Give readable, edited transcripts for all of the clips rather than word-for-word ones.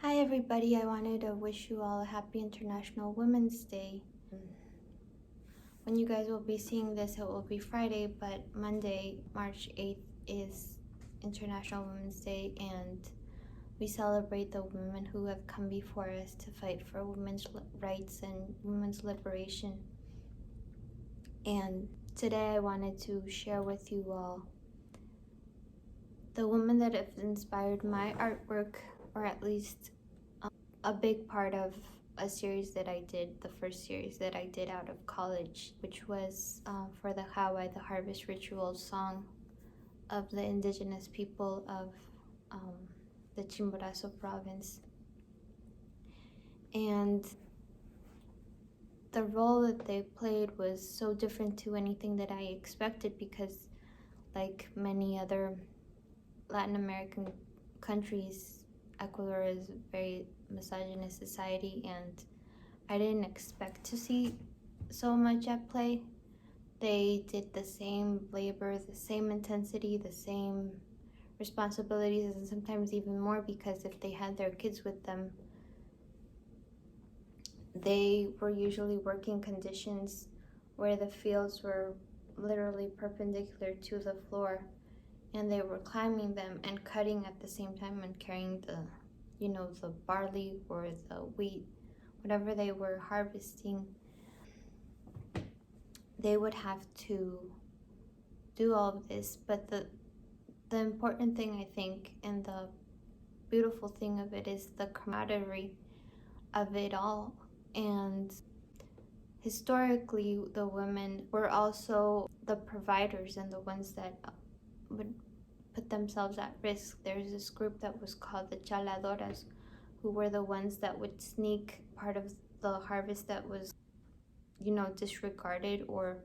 Hi everybody, I wanted to wish you all a happy International Women's Day. When you guys will be seeing this, it will be Friday, but Monday, March 8th is International Women's Day, and we celebrate the women who have come before us to fight for women's rights and women's liberation. And today I wanted to share with you all the women that have inspired my artwork, or at least a big part of a series that I did, the first series that I did out of college, which was for the Jahuay, the harvest ritual song of the indigenous people of the Chimborazo province. And the role that they played was so different to anything that I expected, because like many other Latin American countries, Ecuador is a very misogynist society, and I didn't expect to see so much at play. They did the same labor, the same intensity, the same responsibilities, and sometimes even more, because if they had their kids with them, they were usually working conditions where the fields were literally perpendicular to the floor, and they were climbing them and cutting at the same time and carrying the barley or the wheat, whatever they were harvesting. They would have to do all of this, but the important thing, I think, and the beautiful thing of it is the camaraderie of it all. And historically, the women were also the providers and the ones that would put themselves at risk. There's this group that was called the Chaladores, who were the ones that would sneak part of the harvest that was, disregarded or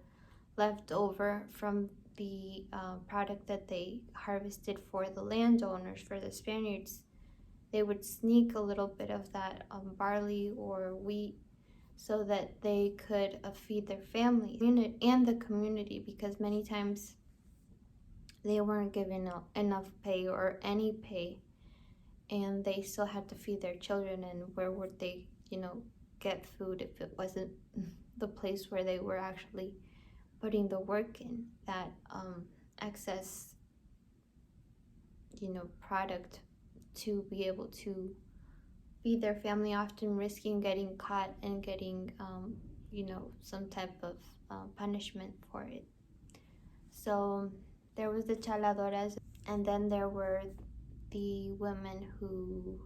left over from the product that they harvested for the landowners, for the Spaniards. They would sneak a little bit of that barley or wheat so that they could feed their family and the community, because many times they weren't given enough pay or any pay, and they still had to feed their children. And where would they, get food if it wasn't the place where they were actually putting the work in, that excess, product to be able to feed their family, often risking getting caught and getting, some type of punishment for it. So there was the Chaladores, and then there were the women who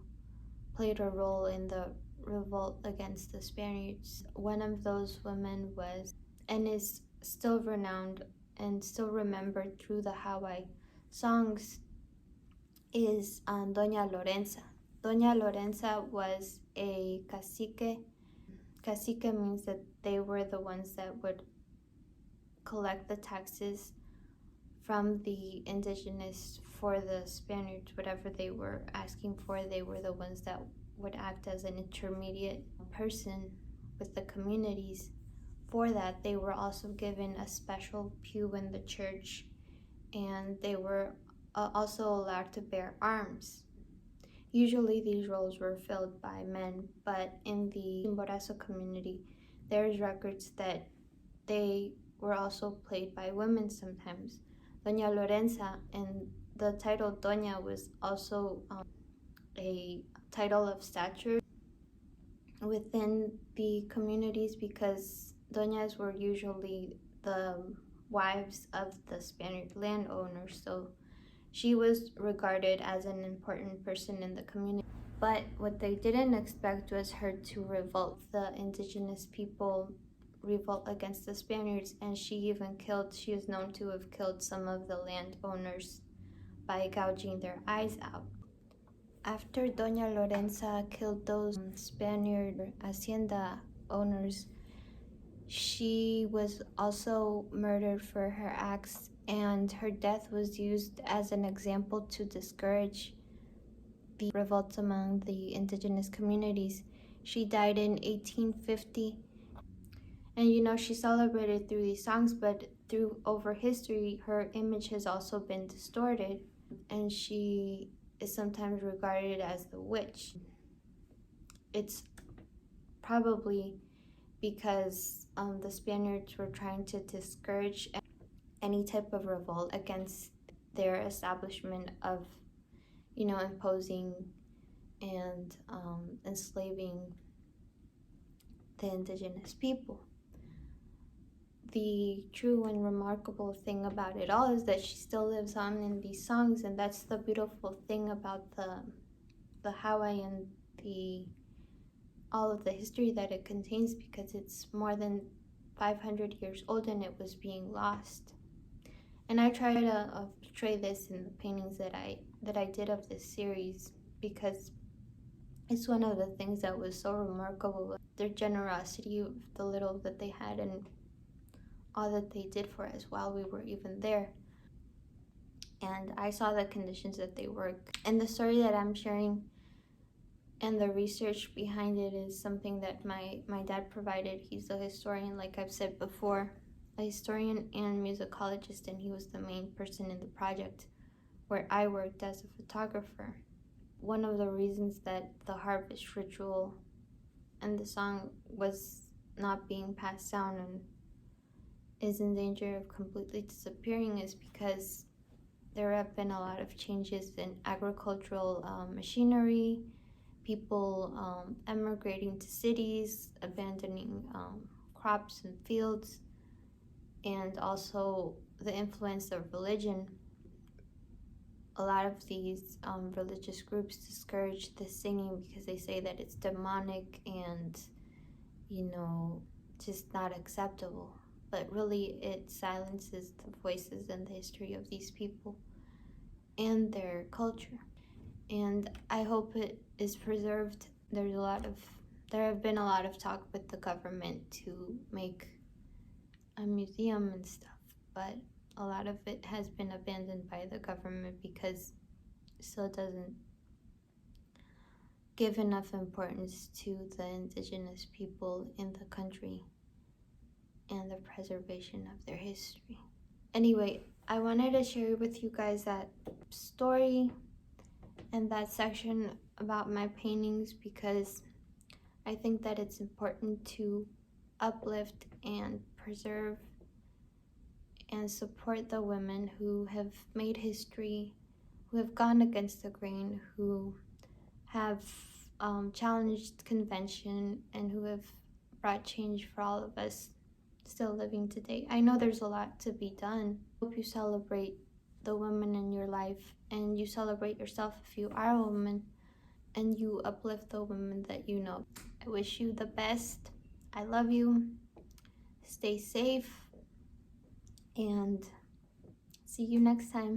played a role in the revolt against the Spaniards. One of those women was, and is still renowned and still remembered through the Jahuay songs, is Doña Lorenza. Doña Lorenza was a cacique. Cacique means that they were the ones that would collect the taxes from the indigenous for the Spaniards. Whatever they were asking for, they were the ones that would act as an intermediate person with the communities. For that, they were also given a special pew in the church, and they were also allowed to bear arms. Usually these roles were filled by men, but in the Chimborazo community, there's records that they were also played by women sometimes. Doña Lorenza, and the title Tonya was also a title of stature within the communities, because Doñas were usually the wives of the Spaniard landowners, so she was regarded as an important person in the community. But what they didn't expect was her to revolt. The indigenous people revolt against the Spaniards, and she is known to have killed some of the landowners by gouging their eyes out. After Doña Lorenza killed those Spaniard hacienda owners, she was also murdered for her acts, and her death was used as an example to discourage the revolts among the indigenous communities. She died in 1850, and she's celebrated through these songs, but over history, her image has also been distorted, and she is sometimes regarded as the witch. it's probably because the Spaniards were trying to discourage any type of revolt against their establishment of, imposing and enslaving the indigenous people. The true and remarkable thing about it all is that she still lives on in these songs, and that's the beautiful thing about the Jahuay and all of the history that it contains, because it's more than 500 years old and it was being lost. And I try to portray this in the paintings that I did of this series, because it's one of the things that was so remarkable, their generosity of the little that they had and all that they did for us while we were even there. And I saw the conditions that they worked. And the story that I'm sharing and the research behind it is something that my dad provided. He's a historian, like I've said before, a historian and musicologist, and he was the main person in the project where I worked as a photographer. One of the reasons that the harvest ritual and the song was not being passed down and is in danger of completely disappearing is because there have been a lot of changes in agricultural machinery, people emigrating to cities, abandoning crops and fields, and also the influence of religion. A lot of these religious groups discourage the singing because they say that it's demonic and, just not acceptable. But really, it silences the voices and the history of these people and their culture. And I hope it is preserved. There have been a lot of talk with the government to make a museum and stuff, but a lot of it has been abandoned by the government because it still doesn't give enough importance to the indigenous people in the country and the preservation of their history. Anyway, I wanted to share with you guys that story and that section about my paintings because I think that it's important to uplift and preserve and support the women who have made history, who have gone against the grain, who have challenged convention, and who have brought change for all of us still living today. I know there's a lot to be done. I hope you celebrate the women in your life and you celebrate yourself if you are a woman, and you uplift the women that you know. I wish you the best. I love you. Stay safe and see you next time.